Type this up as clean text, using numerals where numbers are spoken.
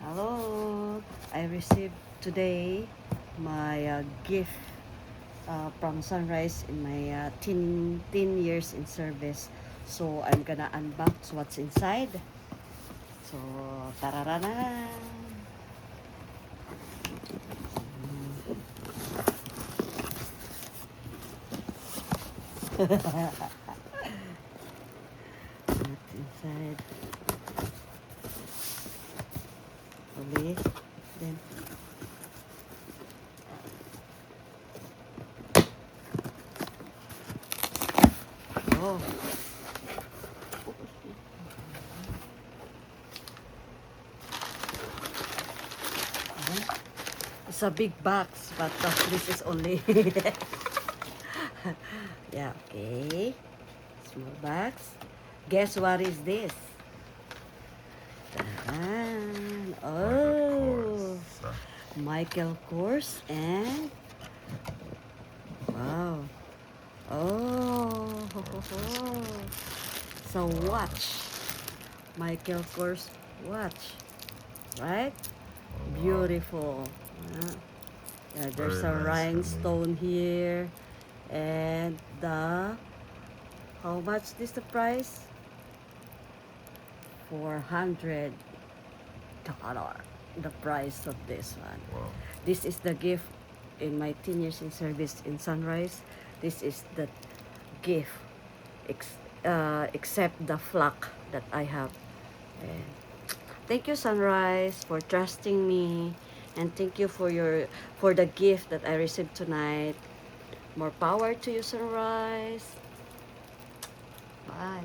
Hello, I received today my gift from Sunrise in my 10 years in service. So I'm gonna unbox what's inside. So tararana. What's inside? Okay, then. Oh. It's a big box, but this is only yeah, okay. Small box. Guess what is this? Taran. Oh, Michael Kors and wow. Oh, so watch. Michael Kors watch, right? Beautiful. Yeah, there's a rhinestone here, and how much is the price? $400. The price of this one. Wow. This is the gift in my 10 years in service in Sunrise. This is the gift, except the flock that I have. And thank you, Sunrise, for trusting me, and thank you for the gift that I received tonight. More power to you, Sunrise. Bye.